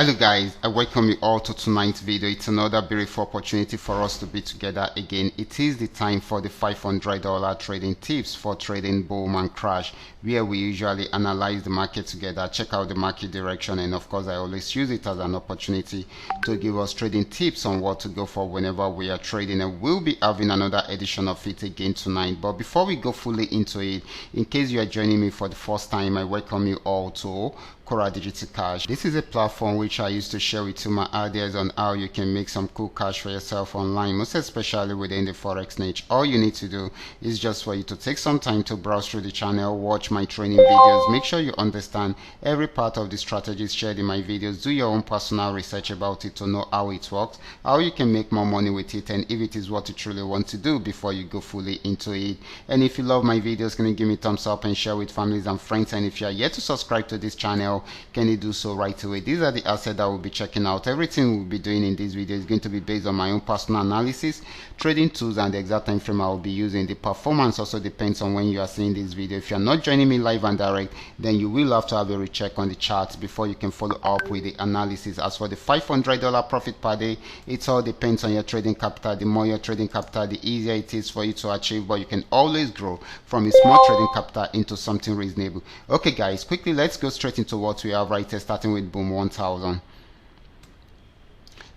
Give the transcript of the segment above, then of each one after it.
Hello guys, I welcome you all to tonight's video. It's another beautiful opportunity for us to be together again. It is the time for the $500 trading tips for trading boom and crash, where we usually analyze the market together, check out the market direction, and of course I always use it as an opportunity to give us trading tips on what to go for whenever we are trading. And we'll be having another edition of it again tonight. But before we go fully into it, in case you are joining me for the first time, I welcome you all to Qora Digital Cash. This is a platform which I used to share with you my ideas on how you can make some cool cash for yourself online, most especially within the forex niche. All you need to do is just for you to take some time to browse through the channel, watch my training videos, make sure you understand every part of the strategies shared in my videos, do your own personal research about it to know how it works, how you can make more money with it, and if it is what you truly want to do before you go fully into it. And if you love my videos, can you give me a thumbs up and share with families and friends? And if you are yet to subscribe to this channel, can you do so right away? These are the assets that we'll be checking out. Everything we'll be doing in this video is going to be based on my own personal analysis, trading tools, and the exact time frame I will be using. The performance also depends on when you are seeing this video. If you're not joining me live and direct, then you will have to have a recheck on the charts before you can follow up with the analysis. As for the $500 profit per day, it all depends on your trading capital. The more your trading capital, the easier it is for you to achieve, but you can always grow from a small trading capital into something reasonable. Okay guys, quickly let's go straight into what we have right here, starting with boom 1000.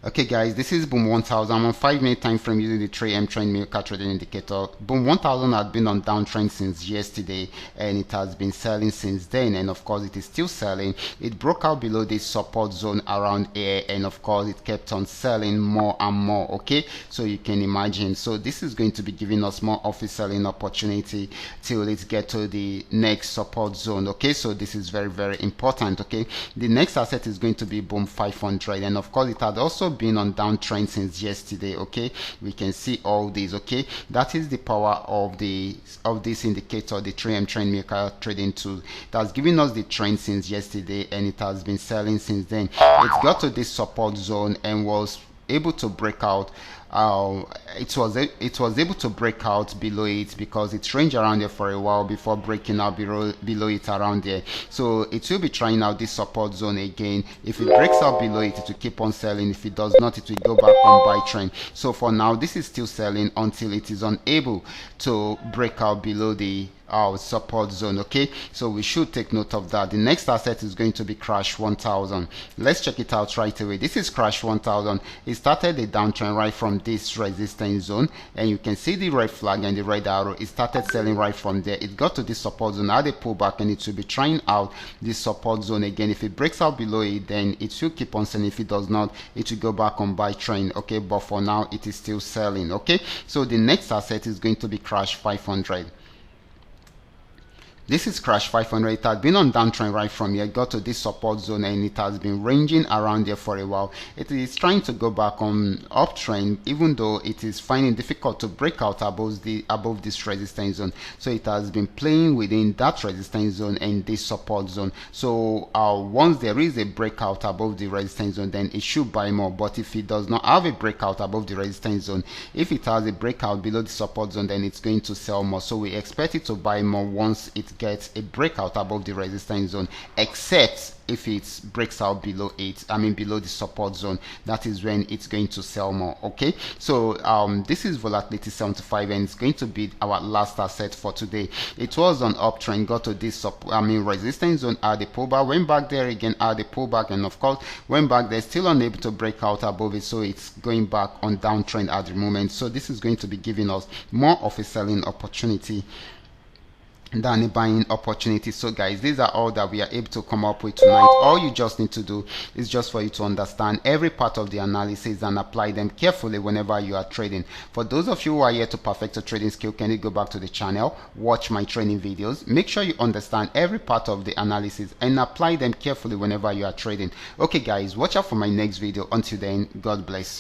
Okay guys, this is boom 1000. I'm on 5-minute time frame using the 3M trend maker trading indicator. Boom 1000 had been on downtrend since yesterday and it has been selling since then, and of course it is still selling. It broke out below this support zone around here, and of course it kept on selling more and more. Okay, so you can imagine, so this is going to be giving us more of a selling opportunity till it get to the next support zone. Okay, so this is very important. Okay, the next asset is going to be boom 500, and of course it had also been on downtrend since yesterday. Okay, we can see all these. Okay, that is the power of this indicator, the 3M trend maker trading tool. It has given us the trend since yesterday and it has been selling since then. It got to this support zone and was able to break out. It was able to break out below it because it ranged around there for a while before breaking out below it around there. So it will be trying out this support zone again. If it breaks out below it, it will keep on selling. If it does not, it will go back on buy trend. So for now, this is still selling until it is unable to break out below the support zone. Okay, so we should take note of that. The next asset is going to be crash 1000. Let's check it out right away. This is crash 1000. It started a downtrend right from this resistance zone, and you can see the red flag and the red arrow. It started selling right from there. It got to this support zone, had a pullback, and it will be trying out this support zone again. If it breaks out below it, then it will keep on selling. If it does not, it will go back on buy trend. Okay, but for now it is still selling. Okay, so the next asset is going to be crash 500. This is crash 500. It had been on downtrend right from here, got to this support zone, and it has been ranging around there for a while. It is trying to go back on uptrend, even though it is finding difficult to break out above this resistance zone. So it has been playing within that resistance zone and this support zone. So once there is a breakout above the resistance zone, then it should buy more. But if it does not have a breakout above the resistance zone, if it has a breakout below the support zone, then it's going to sell more. So we expect it to buy more once it gets a breakout above the resistance zone, except if it breaks out below below the support zone. That is when it's going to sell more. Okay, so this is volatility 75, and it's going to be our last asset for today. It was on uptrend, got to this resistance zone, had a pullback, went back there again, had a pullback, and of course went back there, still unable to break out above it. So it's going back on downtrend at the moment. So this is going to be giving us more of a selling opportunity than a buying opportunity. So guys, these are all that we are able to come up with tonight. All you just need to do is just for you to understand every part of the analysis and apply them carefully whenever you are trading. For those of you who are here to perfect a trading skill, can you go back to the channel, watch my training videos, make sure you understand every part of the analysis and apply them carefully whenever you are trading. Okay guys, watch out for my next video. Until then, God bless you.